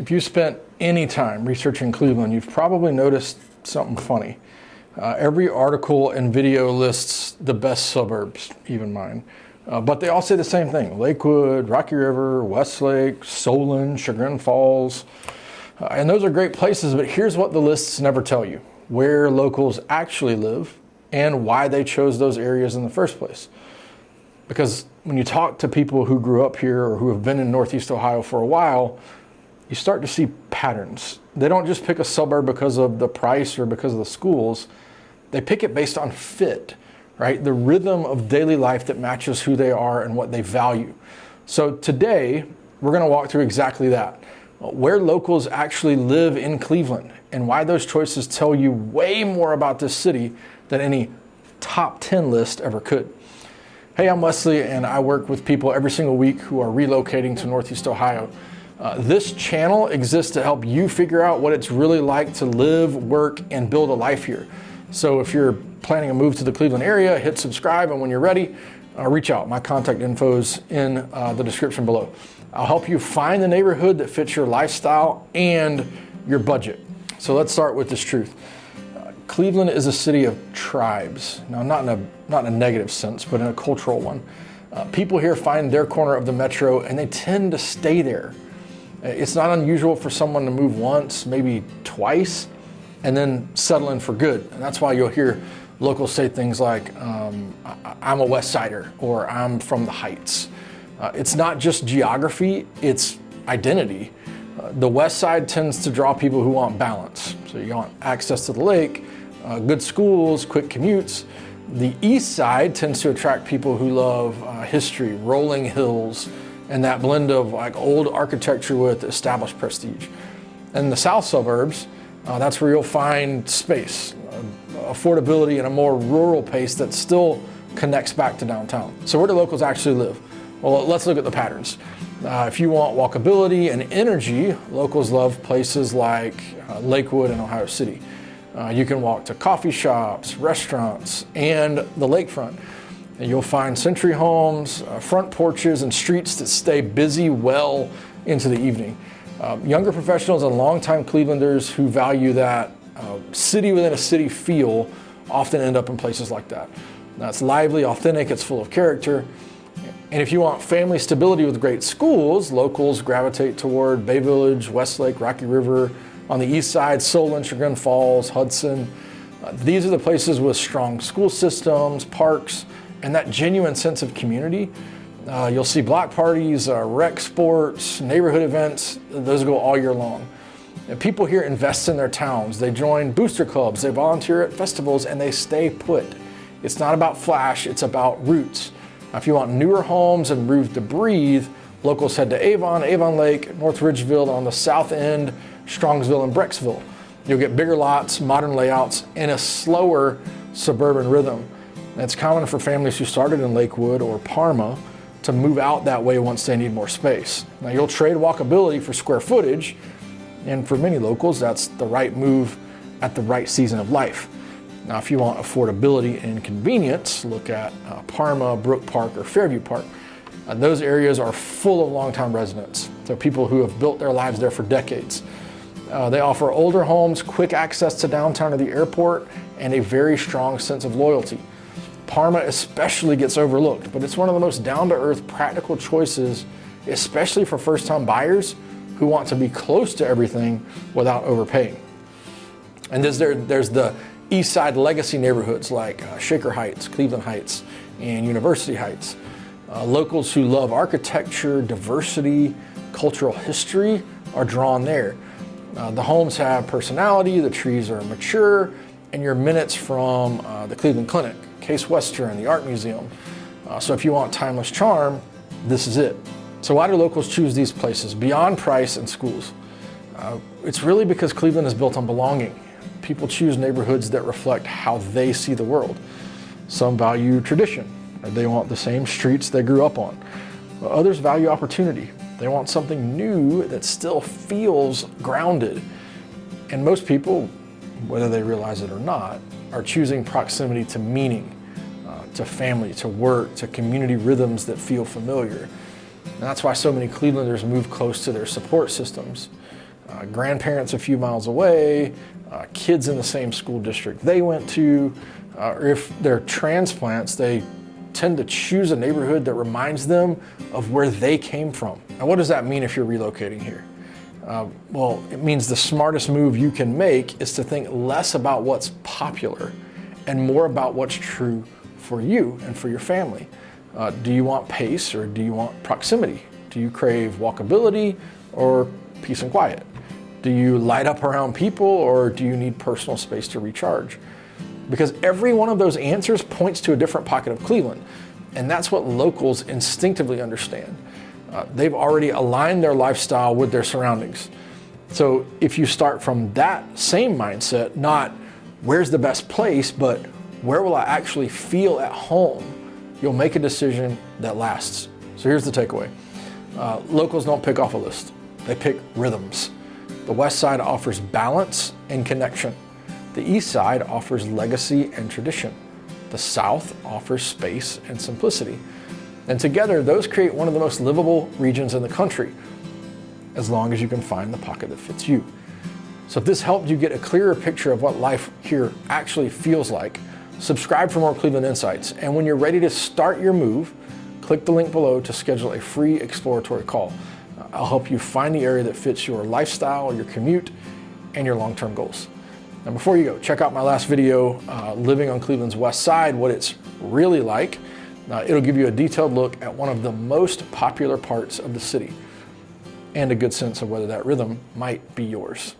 If you spent any time researching Cleveland, you've probably noticed something funny. Every article and video lists the best suburbs, even mine. But they all say the same thing: Lakewood, Rocky River, Westlake, Solon, Chagrin Falls. And those are great places, but here's what the lists never tell you: where locals actually live and why they chose those areas in the first place. Because when you talk to people who grew up here or who have been in Northeast Ohio for a while, you start to see patterns. They don't just pick a suburb because of the price or because of the schools. They pick it based on fit, right? The rhythm of daily life that matches who they are and what they value. So today, we're going to walk through exactly that: where locals actually live in Cleveland and why those choices tell you way more about this city than any top 10 list ever could. Hey, I'm Wesley, and I work with people every single week who are relocating to Northeast Ohio. This channel exists to help you figure out what it's really like to live, work, and build a life here. So if you're planning a move to the Cleveland area, hit subscribe, and when you're ready, reach out. My contact info's in the description below. I'll help you find the neighborhood that fits your lifestyle and your budget. So let's start with this truth. Cleveland is a city of tribes. Now, not in a negative sense, but in a cultural one. People here find their corner of the metro, and they tend to stay there. It's not unusual for someone to move once, maybe twice, and then settle in for good. And that's why you'll hear locals say things like, I'm a West Sider, or I'm from the Heights. It's not just geography, it's identity. The West Side tends to draw people who want balance. So you want access to the lake, good schools, quick commutes. The East Side tends to attract people who love history, rolling hills, and that blend of like old architecture with established prestige. And the South Suburbs, that's where you'll find space, affordability, and a more rural pace that still connects back to downtown. So where do locals actually live? Well, let's look at the patterns. If you want walkability and energy, locals love places like Lakewood and Ohio City. You can walk to coffee shops, restaurants, and the lakefront. And you'll find century homes, front porches, and streets that stay busy well into the evening. Younger professionals and longtime Clevelanders who value that city within a city feel often end up in places like that. Now, it's lively, authentic, it's full of character. And if you want family stability with great schools, locals gravitate toward Bay Village, Westlake, Rocky River. On the east side, Solon, Chagrin Falls, Hudson. These are the places with strong school systems, parks, and that genuine sense of community. You'll see block parties, rec sports, neighborhood events. Those go all year long. And people here invest in their towns. They join booster clubs, they volunteer at festivals, and they stay put. It's not about flash, it's about roots. Now, if you want newer homes and room to breathe, locals head to Avon, Avon Lake, North Ridgeville. On the south end, Strongsville and Brecksville. You'll get bigger lots, modern layouts, and a slower suburban rhythm. It's common for families who started in Lakewood or Parma to move out that way once they need more space. Now, you'll trade walkability for square footage, and for many locals, that's the right move at the right season of life. Now, if you want affordability and convenience, look at Parma, Brook Park, or Fairview Park. Those areas are full of longtime residents, so people who have built their lives there for decades. They offer older homes, quick access to downtown or the airport, and a very strong sense of loyalty. Parma especially gets overlooked, but it's one of the most down-to-earth, practical choices, especially for first-time buyers who want to be close to everything without overpaying. And there's the East Side legacy neighborhoods like Shaker Heights, Cleveland Heights, and University Heights. Locals who love architecture, diversity, cultural history are drawn there. The homes have personality, the trees are mature, and you're minutes from the Cleveland Clinic, Case Western, the Art Museum. So if you want timeless charm, this is it. So why do locals choose these places beyond price and schools? It's really because Cleveland is built on belonging. People choose neighborhoods that reflect how they see the world. Some value tradition, or they want the same streets they grew up on. Others value opportunity. They want something new that still feels grounded. And most people, whether they realize it or not, are choosing proximity to meaning, to family, to work, to community rhythms that feel familiar. And that's why so many Clevelanders move close to their support systems. grandparents a few miles away, kids in the same school district they went to, or if they're transplants, they tend to choose a neighborhood that reminds them of where they came from. And what does that mean if you're relocating here? Well, it means the smartest move you can make is to think less about what's popular and more about what's true for you and for your family. Do you want pace or do you want proximity? Do you crave walkability or peace and quiet? Do you light up around people or do you need personal space to recharge? Because every one of those answers points to a different pocket of Cleveland, and that's what locals instinctively understand. They've already aligned their lifestyle with their surroundings. So if you start from that same mindset, not where's the best place, but where will I actually feel at home, you'll make a decision that lasts. So here's the takeaway. Locals don't pick off a list. They pick rhythms. The West Side offers balance and connection. The East Side offers legacy and tradition. The South offers space and simplicity. And together, those create one of the most livable regions in the country, as long as you can find the pocket that fits you. So if this helped you get a clearer picture of what life here actually feels like, subscribe for more Cleveland Insights. And when you're ready to start your move, click the link below to schedule a free exploratory call. I'll help you find the area that fits your lifestyle, your commute, and your long-term goals. Now before you go, check out my last video, Living on Cleveland's West Side, what it's really like. It'll give you a detailed look at one of the most popular parts of the city and a good sense of whether that rhythm might be yours.